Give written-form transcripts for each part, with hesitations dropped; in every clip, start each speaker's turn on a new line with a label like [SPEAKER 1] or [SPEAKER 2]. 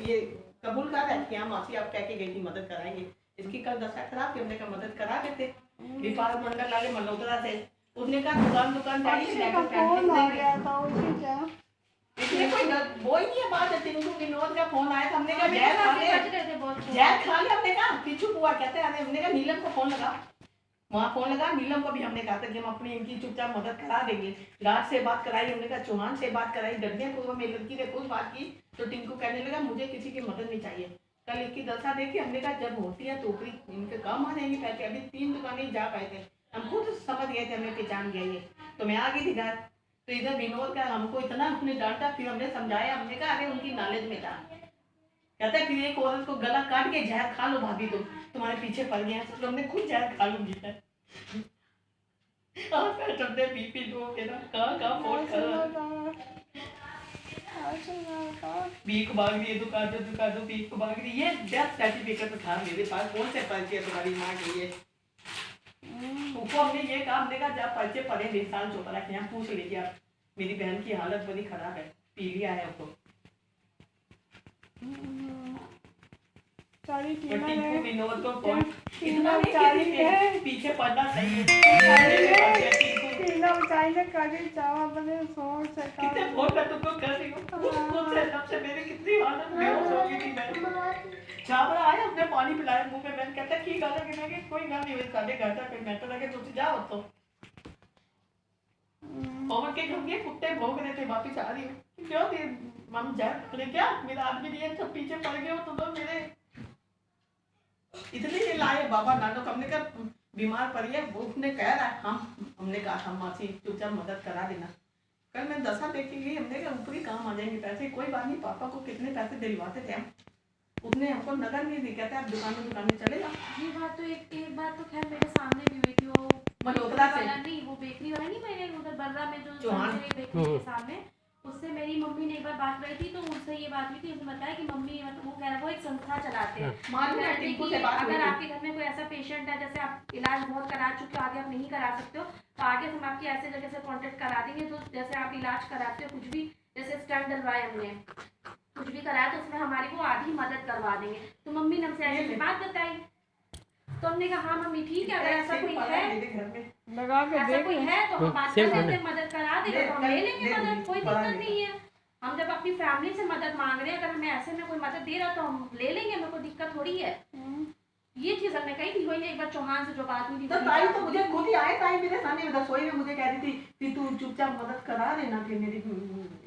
[SPEAKER 1] ये कबूल कर रहा है कि हाँ मासी आप कह के गई थी मदद कराएंगे। इसकी कल दशा खराब थी, हमने कहा मदद करा देते। विपाल मंडल वाले मल्होत्रा से उसने कहा दुकान जाइए जाकर
[SPEAKER 2] फोन आ गया था उसी क्या
[SPEAKER 1] इसमें कोई वो ही नहीं है बात है। टिंकू विनोद का फोन आया था, हमने कहा जैद खा ले, हमने कहा पीछू हुआ कहते हैं, हमने कहा नीलम को फोन लगा, वहाँ फोन लगा नीलम को भी हमने कहा था कि हम अपनी इनकी चुपचाप मदद करा देंगे। राज से बात कराई, हमने कहा चौहान से बात कराई, गढ़ियापुर में लड़की ने खुद बात की तो टिंकू कहने लगा मुझे किसी की मदद नहीं चाहिए। कल इसकी दशा देखी, हमने कहा जब होती है तो ऊपरी इनके काम आ जाएंगे पैसे। अभी 3 दुकानें जा पाए थे, हम खुद समझ गए थे, हमें पहचान गया ये। तो मैं आ गई थी घर, तो इधर विनोद का हमको इतना उसने डांटा, फिर हमने समझाया, हमने कहा अरे उनकी नॉलेज में था। कहता है फिर एक औरत को गला काट के जहर खा लो भाभी, तुम तुम्हारे पीछे पड़ गया तो हमने खुद जहर खा लूंगी। बीपी लो कहाँ फोन कर भीख मांग रही है, दुकान दो भीख मांग रही है। ये डेथ सर्टिफिकेट था मेरे पास, कौन से पर्चे तुम्हारी माँ के लिए। उसको हमने ये काम देखा जब पर्चे पड़े निशान चोपड़ा के यहाँ पूछ लीजिए आप, मेरी बहन की हालत बड़ी खराब है, पी लिया है उसको। विनोद को फोन इतना पीछे पड़ना सही कितने फोन मैं तुमको कर रही हूँ, सबसे मेरी कितनी हालत बेहोश हो गई थी मैं। छापरा आया, हमने पानी पिलाया मुंह में, मैंने कहता की गाला कि मैं कोई गल नहीं हुई, साढ़े घर तक मैं तो लगे तुम जाओ तो और के घर के कुत्ते भौंक रहे थे, वापिस आ रही हूँ क्यों थे मम जा क्या मेरा आदमी नहीं है, सब पीछे पड़ गए हो तुम तो मेरे इतने ये लाए बाबा नानो। हमने कहा बीमार पड़ी है, वो उसने कह रहा है हमने कहा हम मासी चुपचाप मदद करा देना। कल मैं दशा देखी गई, हमने कहा ऊपरी काम आ जाएंगे पैसे, कोई बात नहीं। पापा को कितने पैसे दिलवाते थे हम, उसने हमको नगर नहीं दी, कहते आप दुकान में चले जाओ।
[SPEAKER 3] ये बात तो एक बात तो खैर मेरे सामने भी हुई थी, वो
[SPEAKER 1] मल्होत्रा से
[SPEAKER 3] नहीं, वो बेकरी वाला नहीं, मैंने उधर बर्रा में जो
[SPEAKER 1] चौहान
[SPEAKER 3] बेकरी के सामने, उससे मेरी मम्मी ने एक बार बात करी थी, तो उससे ये बात हुई थी, उसने बताया कि मम्मी मतलब वो कह रहा वो एक संस्था चलाते हैं, अगर आपके घर में कोई ऐसा पेशेंट है जैसे आप इलाज बहुत करा चुके हो, आगे आप नहीं करा सकते हो तो आगे हम आपकी ऐसे जगह से कॉन्टेक्ट करा देंगे, तो जैसे आप इलाज कराते हो कुछ भी, जैसे स्टंट डलवाए हमने कुछ भी कराया तो उसमें हमारी वो आधी मदद करवा देंगे। तो मम्मी ने हमसे ऐसी बात बताई, तो हमने कहा हाँ मम्मी ठीक है, अगर ऐसा कोई है ऐसा कोई है तो हम बात कर लेते हैं, मदद करा देंगे तो हम ले लेंगे मदद, कोई दिक्कत नहीं है। हम जब अपनी फैमिली से मदद मांग रहे हैं, अगर हमें ऐसे में कोई मदद दे रहा तो हम ले लेंगे, हमें कोई दिक्कत थोड़ी है। ये चीज हमने कही थी, वही एक बार चौहान से जो बात हुई थी
[SPEAKER 1] तो ताई तो मुझे खुद ही आए, ताई मेरे सामने रसोई में मुझे कह रही थी कि तू चुपचाप मदद करा देना, फिर मेरी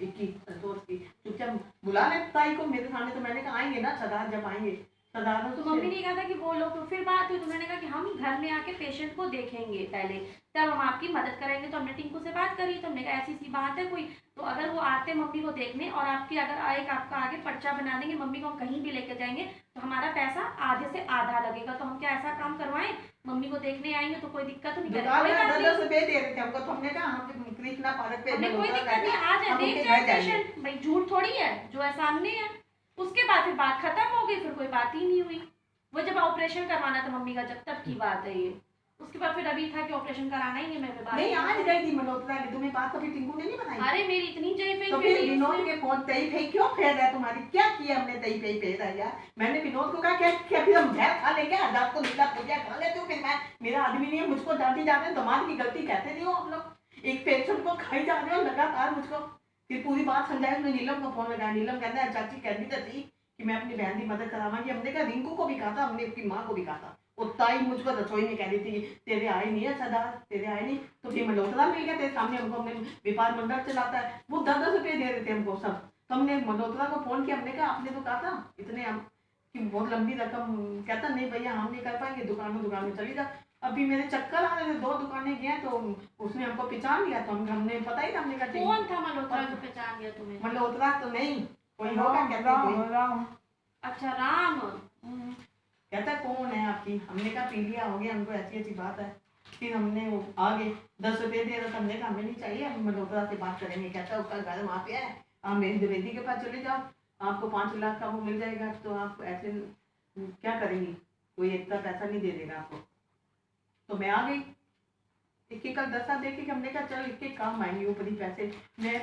[SPEAKER 1] एक की दोस्त की चुपचाप बुला ले ताई को मेरे सामने। तो मैंने कहा आएंगे ना सरदार, जब आएंगे सरदार
[SPEAKER 3] तो मम्मी ने कहा था कि वो लोग, तो फिर बात हुई तो मैंने कहा कि हम घर में आके पेशेंट को देखेंगे पहले, तब हम आपकी मदद करेंगे। तो हमने टिंकू से बात करी, तो हमने कहा ऐसी सी बात है कोई, तो अगर वो आते मम्मी को देखने और आपकी अगर एक आपका आगे पर्चा बना देंगे, मम्मी को हम कहीं भी लेके जाएंगे तो हमारा पैसा आधे से आधा लगेगा, तो हम क्या ऐसा काम करवाएं, मम्मी को देखने आएंगे तो कोई दिक्कत नहीं, कोई दिक्कत नहीं, आ जाए देख जाए पेशेंट, भाई झूठ थोड़ी है जो है सामने है। उसके बाद फिर बात खत्म हो गई, फिर कोई बात ही नहीं हुई। वो जब ऑपरेशन करवाना था मम्मी का, जब तक की बात है ये, उसके बाद फिर अभी था कि ऑपरेशन कराना ही है, मैं बात
[SPEAKER 1] नहीं आज गई थी मल्होत्रा की, तुम्हें बात कभी टिंकू ने नहीं बताई?
[SPEAKER 3] अरे मेरी इतनी जय फेंक,
[SPEAKER 1] तो फिर विनोद के फोन तई फेंक क्यों फेर रहा है तुम्हारी, क्या किया हमने तई फेर रहा यार। मैंने विनोद को कहा क्या फिर हम जहर खा लेंगे, आजाद को नीला पूजा खा लेते हो, फिर मैं मेरा आदमी नहीं है, मुझको डांटी जाते हैं, दमाद की गलती कहते नहीं हो आप लोग, एक पेशेंट को खाई जा रहे हो लगातार मुझको। फिर पूरी बात समझाई, उसने नीलम को फोन लगाया, नीलम कहता है चाची कहती तो थी कि मैं अपनी बहन की मदद करावांगी। हमने कहा रिंकू को भी कहा था, हमने अपनी माँ को भी कहा था, और ताई मुझको रसोई में कह रही थी तेरे आए नहीं है सरदार, तेरे आए नहीं। तो फिर मल्होत्रा मिल गया तेरे सामने, हमको हमने व्यापार मंडल चलाता है, वो 10-10 रुपये दे रहे थे हमको सब। तो हमने मल्होत्रा को फोन किया, हमने कहा आपने तो कहा था इतने हम कि बहुत लंबी रकम, कहता नहीं भैया हम नहीं कर पाएंगे, दुकान में चली जा। अभी मेरे चक्कर आ रहे थे, 2 दुकानें गए तो उसने हमको पहचान लिया, तो हमने पता ही था, हमने कहा
[SPEAKER 3] कौन था मल्होत्रा जो पहचान लिया तुम्हें?
[SPEAKER 1] मल्होत्रा तो नहीं कोई होगा, कहते
[SPEAKER 3] अच्छा राम,
[SPEAKER 1] कहता कौन है आपकी, हमने कहा पी लिया हो गया, हमको ऐसी बात है। फिर हमने वो आगे 10 रुपये दे रहा, हमने कहा हमें नहीं चाहिए, हम मल्होत्रा से बात करेंगे। कहता उसका घर वहाँ पे है, आप मेरी द्विवेदी के पास चले जाओ, आपको 5 लाख का वो मिल जाएगा, तो आप ऐसे क्या करेंगी, कोई इतना पैसा नहीं दे देगा आपको। तो मैं आ गई, एक का दशा देखे कि हमने कहा चल इसके काम आएंगे ऊपरी पैसे। मैं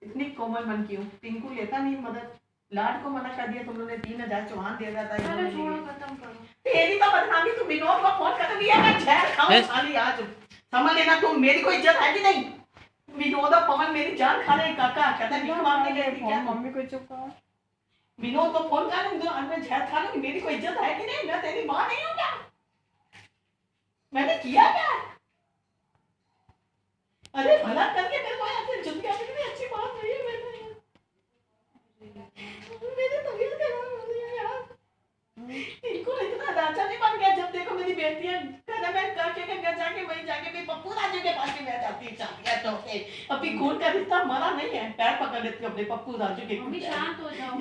[SPEAKER 1] इतनी कोमल मन की हूँ, टिंकू लेता नहीं मदद, लाड को मना कर दिया तुमने, 3000 चौहान दे रहा था
[SPEAKER 3] चलो
[SPEAKER 1] इन्होंने
[SPEAKER 3] छोड़ो,
[SPEAKER 1] लिए।
[SPEAKER 3] खत्म करो।
[SPEAKER 1] तेरी तो बदनामी, तू विनोद को फोन कर दिया, मैं जहर खाऊं साली आज, समझ लेना तू, मेरी कोई इज्जत है कि नहीं? विनोद और पवन मेरी जान खा रहे, काका कहता है भीख मांगने गए थे क्या?
[SPEAKER 2] मम्मी को चुप कर।
[SPEAKER 1] विनोद को फोन कर दूं, आज मैं जहर खा लूंगी, मेरी कोई इज्जत है कि नहीं? मैं तेरी मां नहीं हूं क्या? मैंने किया क्या? अरे भला करके मेरे को ऐसे जुतिया भी अच्छी बात नहीं है मैंने, मेरी तबीयत खराब हो रही है यार। इनको इतना राजा नहीं बन गया, जब देखो मेरी बेटियां कहना मैं काके के घर जाके वहीं जाके भी पप्पू राजू के पास में जाती चाहती है, तो के अभी खून का रिश्ता मरा नहीं है, पैर पकड़ लेती हूं अपने पप्पू राजू के।
[SPEAKER 3] मम्मी शांत हो जाओ।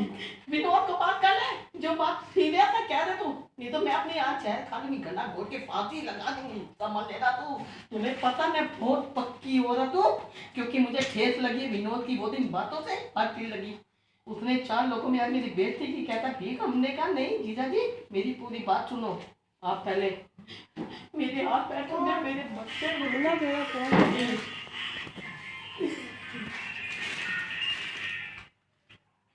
[SPEAKER 1] विनोद को बात कर ले, जो बात सीरियस है कह दे तू, नहीं तो मैं अपनी आज जहर खा लूंगी, गला घोट के फांसी लगा दूंगी, समझ लेना तू। तुम्हें पता मैं बहुत पक्की औरत हूं, क्योंकि मुझे ठेस लगी विनोद की वो दिन बातों से, हर चीज लगी। उसने 4 लोगों में आज मेरी बेइज्जती की, कहता ठीक, हमने कहा नहीं जीजा जी मेरी पूरी बात सुनो, आप पहले मेरे हाथ पैर ठंडे, मेरे बच्चे
[SPEAKER 2] बोला तेरा फोन।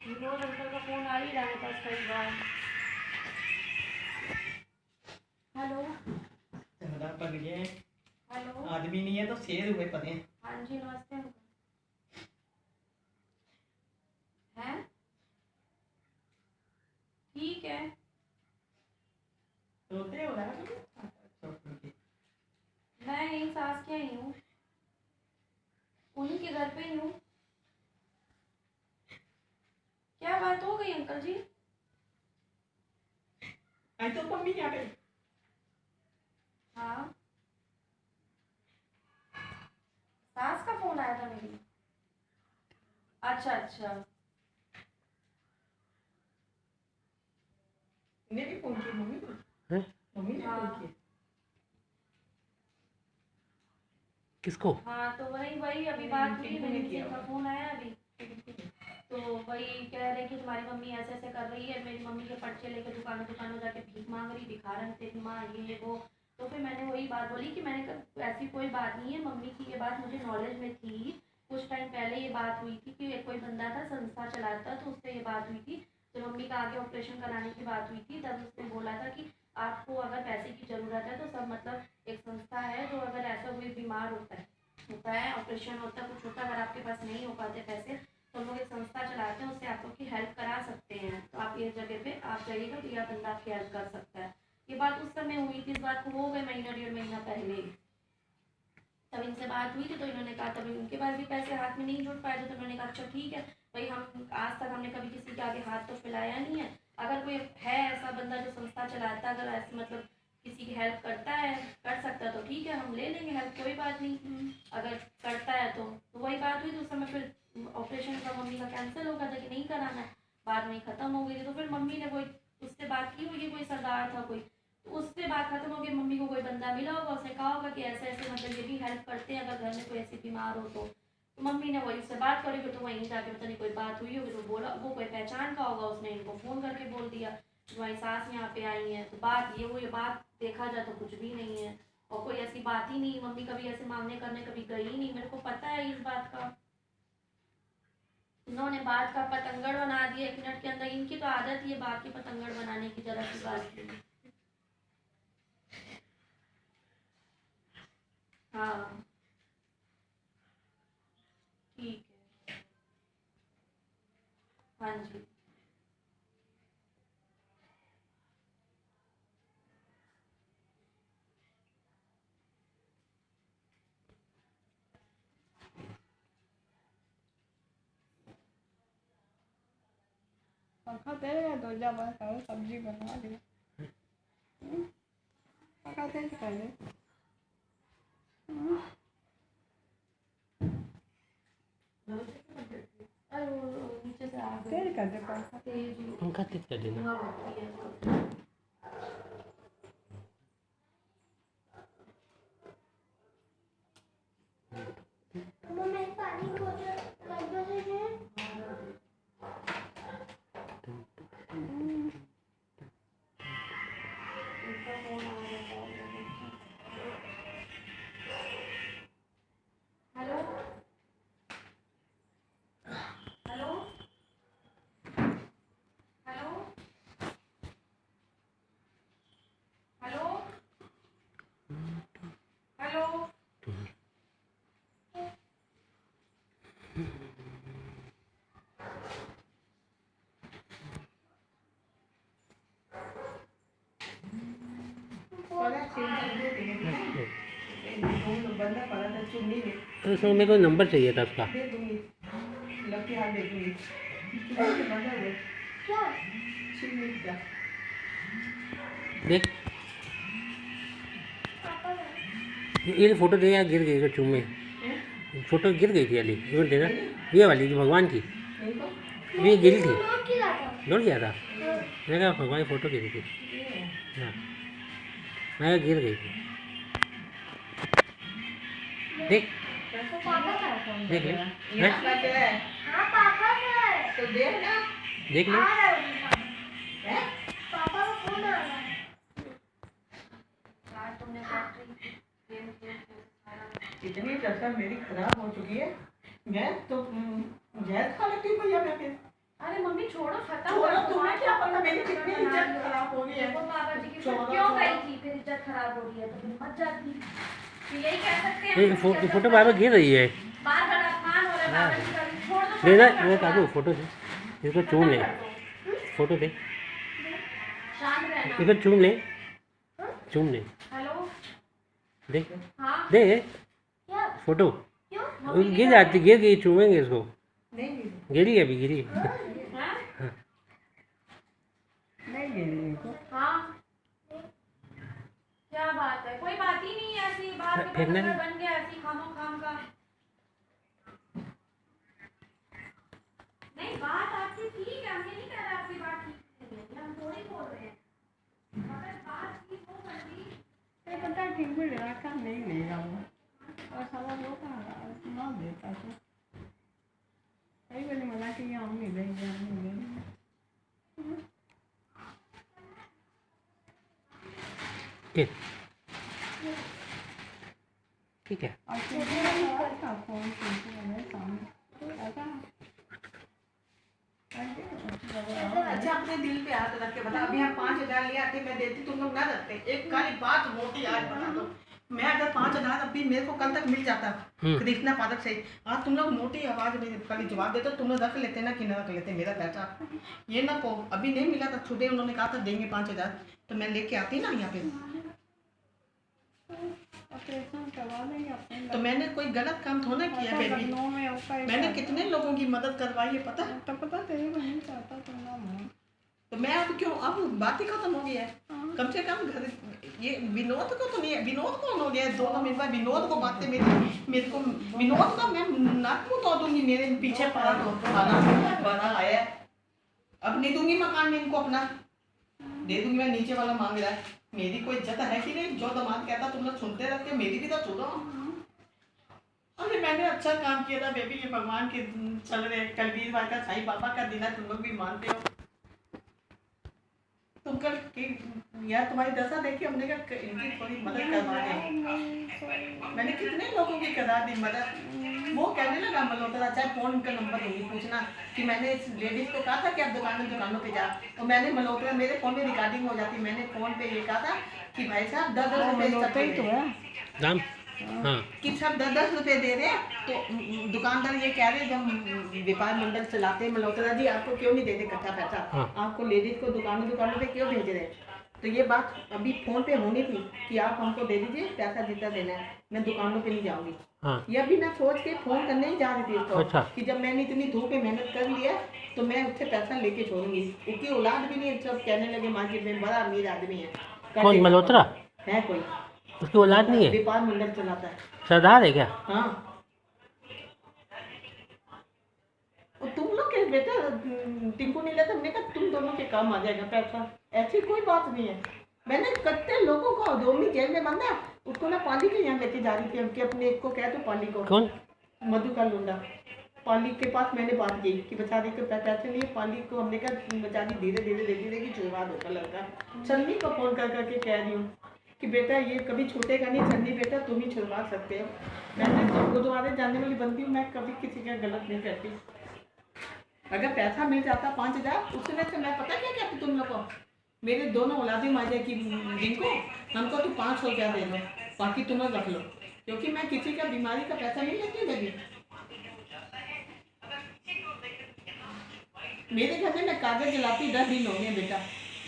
[SPEAKER 3] विनोद अंकल का फोन आ ही रहा है बस कई बार। हेलो
[SPEAKER 1] चंदा पड़ गए,
[SPEAKER 3] हेलो।
[SPEAKER 1] आदमी नहीं है तो शेर हुए पड़े।
[SPEAKER 3] हाँ जी नमस्ते अंकल। हैं? ठीक है।
[SPEAKER 1] रोते हो ना?
[SPEAKER 3] मैं यही सास के ही हूँ, उन्हीं के घर पे ही हूँ। क्या बात हो गई अंकल जी?
[SPEAKER 1] आई तो मम्मी यहाँ पे।
[SPEAKER 3] हाँ सास का फोन आया था मेरी। अच्छा अच्छा।
[SPEAKER 1] ने भी फोन किया मम्मी को? मम्मी ने फोन किया?
[SPEAKER 4] किसको?
[SPEAKER 3] हाँ तो वही अभी बात हुई, मेरे किसी का फोन आया अभी, तो वही कह रहे कि तुम्हारी मम्मी ऐसे ऐसे कर रही है, मेरी मम्मी के पर्चे लेके दुकानों जाके भीख मांग रही, भिखारन तेरी माँ ये वो। तो फिर मैंने वही बात बोली कि मैंने कहा ऐसी कोई बात नहीं है, मम्मी की ये बात मुझे नॉलेज में थी, कुछ टाइम पहले ये बात हुई थी कि कोई बंदा था संस्था चलाता, तो उससे ये बात हुई थी, जब मम्मी का आगे ऑपरेशन कराने की बात हुई थी तब उसने बोला था कि आपको अगर पैसे की ज़रूरत है तो सब मतलब एक संस्था है जो अगर ऐसा कोई बीमार होता है ऑपरेशन होता है कुछ होता है, अगर आपके पास नहीं हो पाते पैसे तो हम लोग एक संस्था चलाते हैं, उससे आप लोग की हेल्प करा सकते हैं, तो आप ये जगह पे आप जाइएगा तो यह बंदा आपकी हेल्प कर सकता है। ये बात उस समय हुई थी, इस बात को हो गए महीना 1.5 महीना पहले, तब इनसे बात हुई थी तो इन्होंने कहा, तब उनके पास भी पैसे हाथ में नहीं जुट पाए थे, तो उन्होंने कहा अच्छा ठीक है भाई, हम आज तक हमने कभी किसी के आगे हाथ तो फैलाया नहीं है, अगर कोई है ऐसा बंदा जो संस्था चलाता है, अगर ऐसे मतलब किसी की हेल्प करता है कर सकता है तो ठीक है, हम ले लेंगे हेल्प, कोई बात नहीं, अगर करता है तो वही बात हुई थी उस समय। फिर ऑपरेशन का मम्मी का कैंसिल हो गया था कि नहीं कराना है, बाद में ख़त्म हो गई थी, तो फिर मम्मी ने कोई उससे बात की होगी, कोई सरदार था कोई, तो उससे बात खत्म हो गई, मम्मी को कोई बंदा मिला होगा, उसने कहा होगा कि ऐसे ऐसे मतलब ये भी हेल्प करते हैं अगर घर में कोई ऐसी बीमार हो तो मम्मी ने वही उससे बात करी, तो वहीं जाके पता नहीं कोई बात हुई होगी, तो बोला वो कोई पहचान का होगा, उसने इनको फ़ोन करके बोल दिया तुम्हारी सास यहाँ पे आई हैं, तो बात ये हुई, बात देखा जाए तो कुछ भी नहीं है, और कोई ऐसी बात ही नहीं, मम्मी कभी ऐसे मांगने करने कभी गई ही नहीं, मेरे को पता है इस बात का। इन्होंने बात का पतंगड़ बना दिया 1 मिनट के अंदर, इनकी तो आदत ही है बात की पतंगड़ बनाने की, जरा सी बात की। हाँ ठीक है। हाँ जी
[SPEAKER 2] पंखा तेरे का दो जा बंद करो, सब्जी बना दे। पंखा तेज कर दे।
[SPEAKER 3] अरे वो नीचे से आ गई,
[SPEAKER 2] तेज कर दे पंखा।
[SPEAKER 3] तेज
[SPEAKER 4] पंखा तेज कर देना।
[SPEAKER 3] धुआं उठती है। इनका फोन आ रहा है। हेलो हेलो
[SPEAKER 1] बंदा पड़ा था चुन्नी में,
[SPEAKER 4] तो उसमें मेरे को नंबर चाहिए था उसका।
[SPEAKER 1] दे दूंगी, लड़की हाथ दे दूंगी। चुन्नी में बंधा हुआ
[SPEAKER 2] क्या
[SPEAKER 1] चुन्नी का।
[SPEAKER 4] देख
[SPEAKER 2] पापा का
[SPEAKER 4] ये फोटो दे यार, गिर गई तो चूमे।
[SPEAKER 1] हैं?
[SPEAKER 4] फोटो गिर गई थी वाली, ये देना, ये वाली जो भगवान की,
[SPEAKER 1] नहीं तो
[SPEAKER 4] ये गिरी थी,
[SPEAKER 2] लोग की लाता
[SPEAKER 4] लौट गया था। मैंने कहा भगवान की फोटो गिरी थी। हाँ मैं कहा गिर गई थी। देख
[SPEAKER 1] पैसा
[SPEAKER 2] पापा का है
[SPEAKER 4] देख ले,
[SPEAKER 1] यहाँ पे है
[SPEAKER 2] हाँ पापा का है
[SPEAKER 1] तो दे ना।
[SPEAKER 4] देख ले।
[SPEAKER 2] आ रहा है उनका।
[SPEAKER 1] हैं?
[SPEAKER 2] पापा का फोन आ रहा है
[SPEAKER 3] यार तुमने बैटरी गेम खेल के सारा
[SPEAKER 1] इतनी कसम मेरी खराब हो चुकी है, मैं तो जहर खा लेती हूँ भैया मैं फिर।
[SPEAKER 3] अरे मम्मी छोड़ो खत्म
[SPEAKER 1] छोड़ो,
[SPEAKER 3] कर दो।
[SPEAKER 1] तुम्हें क्या पता मेरी कितनी इज्जत खराब हो गई है।
[SPEAKER 3] देखो बाबा जी की फिर
[SPEAKER 1] छोड़ो,
[SPEAKER 3] क्यों
[SPEAKER 1] छोड़ो।
[SPEAKER 3] गई थी, फिर इज्जत खराब हो रही है तो फिर मत जाती। तो यही कह सकते हैं
[SPEAKER 4] ये
[SPEAKER 3] हम कि
[SPEAKER 4] फोटो
[SPEAKER 3] इज्जत
[SPEAKER 4] बार बार गिर रही है।
[SPEAKER 3] बार बार अपमान हो रहा है बाबा जी का, छोड़ दो
[SPEAKER 4] देना
[SPEAKER 3] खत्म कर
[SPEAKER 4] वो
[SPEAKER 3] दो
[SPEAKER 4] काटू
[SPEAKER 3] बात।
[SPEAKER 4] फोटो दे, इसको चूम ले,
[SPEAKER 3] खत्म कर दो।
[SPEAKER 4] फोटो दे,
[SPEAKER 3] शांत रहना।
[SPEAKER 4] इसको चूम ले, चूम ले,
[SPEAKER 3] हेलो
[SPEAKER 4] देख
[SPEAKER 3] हाँ
[SPEAKER 4] दे
[SPEAKER 2] क्या
[SPEAKER 4] फोटो।
[SPEAKER 2] क्यों
[SPEAKER 4] वो गिर जाती, गिर गई, चूमेंगे इसको।
[SPEAKER 1] नहीं गिरी,
[SPEAKER 4] गिरी अभी गिरी।
[SPEAKER 3] हाँ
[SPEAKER 1] नहीं गिरी को।
[SPEAKER 3] हाँ क्या बात है, कोई बात ही नहीं है ऐसी बात के
[SPEAKER 4] फेंकना
[SPEAKER 3] पत्थर
[SPEAKER 4] नहीं।
[SPEAKER 3] बन गया ऐसी खामो खाम का। नहीं बात आपकी ठीक है, हम ये नहीं कह रहे आपकी बात ठीक नहीं है, हम थोड़ी बोल रहे हैं, अगर बात ठीक हो सकती।
[SPEAKER 1] ये पता ठीक भी लेना का नहीं लेगा वो, और सारा वो कहाँ ना देता तो कई बार मना कि हम नहीं देंगे, हम नहीं देंगे।
[SPEAKER 4] ठीक ठीक है।
[SPEAKER 1] और का फोन सामने अच्छा अपने दिल पे हाथ रख के बता, अभी हम 5,000 ले आते मैं देती, तुम लोग ना रखते। एक खाली बात मोटी आज बता दो, मैं अगर 5,000 अभी मेरे को कल तक मिल जाता खरीदना पादक से, आज तुम लोग मोटी आवाज में खाली जवाब देते, तुम लोग रख लेते ना कि ना रख लेते मेरा पैसा। ये ना को अभी नहीं मिला था, सुबह उन्होंने कहा था देंगे 5,000 तो मैं लेके आती ना यहाँ पे।
[SPEAKER 2] ऑपरेशन करवा देंगे अपने
[SPEAKER 1] तो मैंने कोई गलत काम थोड़ा किया बेबी,
[SPEAKER 2] लखनऊ में होता है
[SPEAKER 1] मैंने कितने लोगों की मदद करवाई है पता है?
[SPEAKER 2] तो पता तेरी बहन चाहता तो ना मान
[SPEAKER 1] तो मैं अब क्यों, अब बात ही खत्म हो गई है। कम से कम घर ये विनोद को तो नहीं है, विनोद कौन हो गया है? 2 मिनट बाद विनोद को बातें मेरे को विनोद का मैं नाक मुँह तोड़ दूंगी, मेरे पीछे पड़ा तो बना आया है। अब नहीं दूंगी मकान में इनको अपना, दे दूंगी मैं, नीचे वाला मांग रहा है। मेरी कोई इज्जत है कि नहीं? जो दामाद कहता तुम लोग सुनते रहते हो, मेरी भी तो सुनो। अरे मैंने अच्छा काम किया था बेबी, ये भगवान के चल रहे कलवीर भाई का साईं बाबा का दिन है, तुम लोग भी मानते हो। तुम कल यार तुम्हारी दशा देखी, हमने कहा इनकी थोड़ी मदद करवा दे। मैंने कितने लोगों की करा दी मदद। वो कहने लगा मल्होत्रा, चाहे फोन का नंबर होगी पूछना कि मैंने इस लेडीज को कहा था कि आप दुकानों पे जा, और मैंने मल्होत्रा मेरे फोन में रिकॉर्डिंग हो जाती, मैंने फोन पे ये कहा था कि भाई साहब 10-10 रुपए तो है
[SPEAKER 4] दाम हाँ
[SPEAKER 1] कि सब 10-10 रुपए दे रहे हैं। तो दुकानदार ये कह रहे हैं, जब व्यापार मंडल चलाते हैं मल्होत्रा जी, आपको क्यों नहीं देते इकट्ठा पैसा?
[SPEAKER 4] हाँ।
[SPEAKER 1] आपको लेडीज को दुकानों पे क्यों भेज रहे हैं? तो ये बात अभी फोन पे होनी थी कि आप हमको दे दीजिए पैसा, जितना देना है, मैं दुकानों पे नहीं जाऊंगी।
[SPEAKER 4] हाँ
[SPEAKER 1] ये अभी मैं सोच के फोन करने ही जा रही थी इसको,
[SPEAKER 4] अच्छा।
[SPEAKER 1] कि जब मैंने इतनी धूप में मेहनत कर लिया तो मैं उससे पैसा लेके छोड़ूंगी। उसकी औलाद भी नहीं, सब कहने लगे मार्केट में बड़ा अमीर आदमी है।
[SPEAKER 4] कौन मल्होत्रा?
[SPEAKER 1] है कोई
[SPEAKER 4] उसकी औलाद नहीं है?
[SPEAKER 1] व्यापार मंडल चलाता है।
[SPEAKER 4] सरदार है क्या?
[SPEAKER 1] हाँ। और तुम लोग के बेटा टिंकू नहीं लेता, हमने कहा तुम दोनों के काम आ जाएगा पैसा, ऐसी कोई बात नहीं है। मैंने कितने लोगों को, दोमी जेल में बंद है, उसको मैं पाली के यहाँ लेके जा रही थी, कि अपने एक को कह तो पाली को,
[SPEAKER 4] कौन?
[SPEAKER 1] मधु का लुंडा, पाली के पास मैंने बात की कि बेचारे के पैसे नहीं है। पाली को हमने कहा बेचारी धीरे धीरे देखी देखी छुड़वा दो का लड़का। सन्नी को फोन कर करके कह रही हूँ कि बेटा ये कभी छूटेगा नहीं, सन्नी बेटा तुम ही छुड़वा सकते हो। मैंने तो गुरुद्वारे जाने वाली बंदी हूँ, मैं कभी किसी का गलत नहीं करती। अगर पैसा मिल जाता 5,000, उसमें से मैं पता क्या कहती तुम लोग को, मेरे दोनों औलादी माजे की जिनको हमको तो 500 रुपया दे दो, बाकी तुम लोग रख लो, क्योंकि मैं किसी का बीमारी का पैसा नहीं लेती बेबी। मेरे घर में मैं कागज जलाती 10 दिन हो गए बेटा,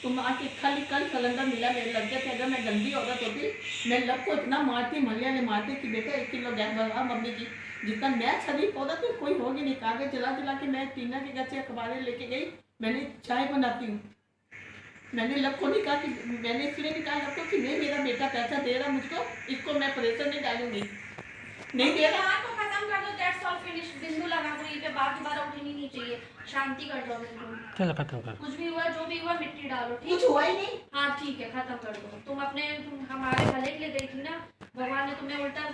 [SPEAKER 1] तुम आके खाली कल सिलेंडर मिला मेरे लड़के थे, अगर मैं गंदी औरत होती मैं लब को इतना मारती, मोहल्ले ने मारती कि बेटा 1 किलो गैस भरवा मम्मी की। जितना मैं शरीफ औरत हूँ कोई होगी नहीं। कागज जला के मैं टीना के घर से अखबारें लेके गई, मैंने चाय बनाती हूँ। मैंने लब को नहीं कहा कि मैंने इसलिए नहीं कहा लब को कि नहीं मेरा बेटा पैसा दे रहा मुझको, इसको मैं प्रेशर नहीं डालूंगी, नहीं दे रहा।
[SPEAKER 3] बात को खत्म कर दो, दैट्स ऑल, फिनिश, बिंदु लगा दो, ये पे बात दोबारा उठनी नहीं चाहिए, शांति कर दो बिल्कुल।
[SPEAKER 4] चलो खत्म कर।
[SPEAKER 3] कुछ भी हुआ, जो भी हुआ मिट्टी डालो, ठीक?
[SPEAKER 1] कुछ हुआ ही नहीं।
[SPEAKER 3] हाँ ठीक है, खत्म कर दो। तुम हमारे भले के लिए गई थी ना, भगवान ने तुम्हें उल्टा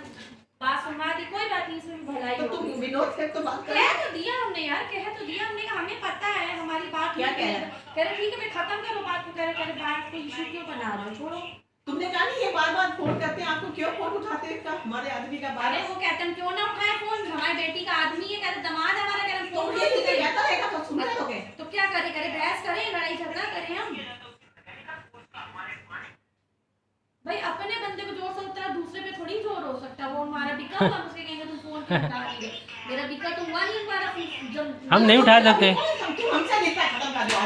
[SPEAKER 3] बात सुनवा दी, कोई बात नहीं, इसमें भलाई
[SPEAKER 1] तो तुम
[SPEAKER 3] होगी।
[SPEAKER 1] विनोद से तो बात कर।
[SPEAKER 3] कह तो दिया हमने यार, कह तो दिया हमने, हमें पता है हमारी बात।
[SPEAKER 1] क्या कह
[SPEAKER 3] रहे? कह रहे ठीक है, मैं खत्म करो बात को, कह रहे बात को इशू क्यों बना रहे हो, छोड़ो।
[SPEAKER 1] तुमने कहा नहीं ये बार-बार फोन करते हैं, आपको क्यों फोन उठाते हैं? इसका हमारे आदमी का बारे
[SPEAKER 3] अरे वो कहते हैं क्यों ना उठाए फोन, हमारी बेटी का आदमी है, कहते दामाद है हमारा, कहते
[SPEAKER 1] तो
[SPEAKER 3] फोन
[SPEAKER 1] ये
[SPEAKER 3] क्यों
[SPEAKER 1] चीजें
[SPEAKER 3] नहीं
[SPEAKER 1] कहता रहेगा तो सुनते रहोगे।
[SPEAKER 3] तो क्या करे, करे बहस करें, लड़ाई झगड़ा करें हम? भाई अपने बंदे को जोर से होता है, दूसरे पे थोड़ी जोर हो सकता है। वो हमारा बिका हुआ, हम उसके कहेंगे तुम फोन क्यों उठा रही है? मेरा बिका तो हुआ नहीं हमारा, जब
[SPEAKER 4] हम नहीं उठा सकते।
[SPEAKER 1] तुम हमसे रिश्ता खत्म कर दो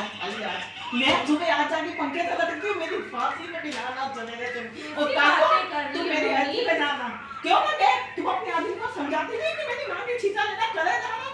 [SPEAKER 1] आज। मैं सुबह आज जाके पंखे से लटकी हूँ, मेरी फांसी में भी लाना चलेगा तुम। और तुम मेरी हड्डी पे जाना क्यों ना गए? तुम अपने आदमी को समझाती नहीं कि मेरी माँ की छींटा लेना करे जाना।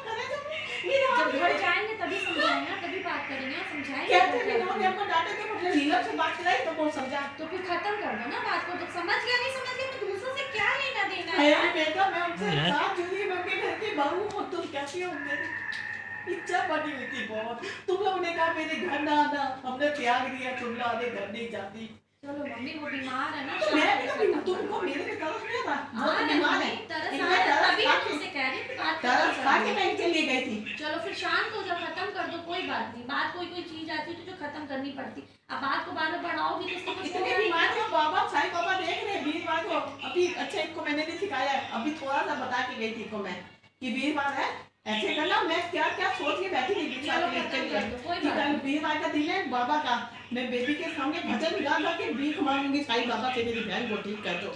[SPEAKER 3] जब घर जाएंगे तभी समझाएंगे, तभी बात करेंगे, समझाएंगे।
[SPEAKER 1] कहते हैं विनोद हमको डांटे के बदले नीलम से बात कराई तो वो समझा।
[SPEAKER 3] तो फिर खत्म कर दो ना बात को, तो समझ गया नहीं समझ गया तो दूसरों से क्या लेना देना है?
[SPEAKER 1] अरे बेटा मैं उनसे साथ जुड़ी, मैं उनके घर की बहू हूँ। तुम कैसी हो? मेरी इच्छा बनी हुई थी बहुत। तुम लोगों ने कहा मेरे घर ना आना, हमने त्याग दिया, तुम लोग आगे घर नहीं जाती।
[SPEAKER 3] चलो मम्मी वो बीमार है ना,
[SPEAKER 1] तो मैं भी कभी तुमको मेरे पे तरस नहीं था। वो तो बीमार है,
[SPEAKER 3] तरस
[SPEAKER 1] इसलिए
[SPEAKER 3] आ रहा है, तभी
[SPEAKER 1] खा
[SPEAKER 3] हम
[SPEAKER 1] के-
[SPEAKER 3] उससे कह रहे हैं कि बात
[SPEAKER 1] तरस खा के
[SPEAKER 3] खत्म
[SPEAKER 1] मैं इनके लिए गई थी।
[SPEAKER 3] चलो फिर शांत हो जाओ, खत्म कर दो, कोई बात नहीं। बात कोई कोई चीज आती है तो जो खत्म करनी पड़ती, अब बात को बार बार बढ़ाओगी तो उसको कुछ
[SPEAKER 1] इतनी
[SPEAKER 3] होगा नहीं।
[SPEAKER 1] बीमार हो बाबा, साईं बाबा देख रहे हैं वीरवार को। अभी अच्छा इनको मैंने नहीं सिखाया है, अभी थोड़ा सा बता के गई थी को मैं कि वीरवार है ऐसे करना। मैं क्या क्या सोच के बैठी थी वीरवार
[SPEAKER 3] चलो
[SPEAKER 1] के
[SPEAKER 3] खत्म
[SPEAKER 1] लिए
[SPEAKER 3] कर दो, कोई
[SPEAKER 1] कि
[SPEAKER 3] बात
[SPEAKER 1] कल
[SPEAKER 3] नहीं।
[SPEAKER 1] वीरवार का दिन है बाबा का। मैं बेबी के सामने भजन गा गा के भीख मांगूंगी, साईं बाबा से मेरी बहन को ठीक कर दो।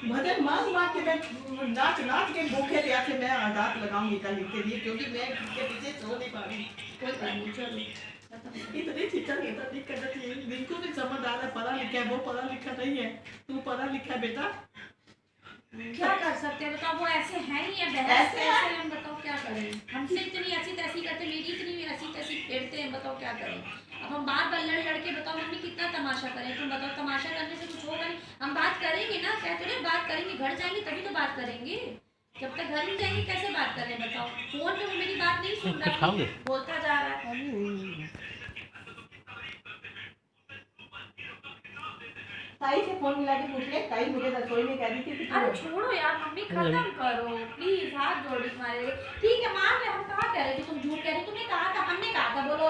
[SPEAKER 1] भजन मांग मांग के मैं नाच नाच के भूखे प्यासे मैं आजाद लगाऊंगी कल इनके लिए, क्योंकि मैं इनके पीछे सो नहीं पा रही।
[SPEAKER 3] कोई बात नहीं, चलो खत्म कर दो।
[SPEAKER 1] इतनी चिंता नहीं करना चाहिए। बिल्कुल भी समझ आ रहा है, पढ़ा लिखा है, वो पढ़ा लिखा नहीं है। तू पढ़ा लिखा है बेटा।
[SPEAKER 3] क्या कर सकते हैं बताओ, वो ऐसे हैं ही है, बहस
[SPEAKER 1] ऐसे
[SPEAKER 3] पे
[SPEAKER 1] हैं।
[SPEAKER 3] ऐसे हम बताओ क्या करें? हमसे इतनी ऐसी तैसी करते, मेरी इतनी ऐसी तैसी फेरते हैं, बताओ क्या करें? अब हम बार बार लड़ लड़ के बताओ मम्मी कितना तमाशा करें? तुम बताओ तमाशा करने से कुछ होगा नहीं। हम बात करेंगे ना, कहते रहे बात करेंगे, घर जाएंगे तभी तो बात करेंगे। जब तक घर नहीं जाएंगे कैसे बात कर रहे हैं बताओ? फोन पे वो मेरी बात नहीं सुन
[SPEAKER 4] कुछ
[SPEAKER 3] रहा,
[SPEAKER 4] खाओगे?
[SPEAKER 3] बोलता जा रहा है।
[SPEAKER 1] ताई से फोन मिला के पूछ ले, ताई मुझे रसोई में कह रही थी कि
[SPEAKER 3] अरे छोड़ो यार मम्मी, खत्म करो प्लीज, हाथ जोड़ी तुम्हारे। ठीक है मान रहे, हम कहाँ कह रहे थे तुम झूठ कह रहे हो, तुमने कहा था, हमने कहा था बोलो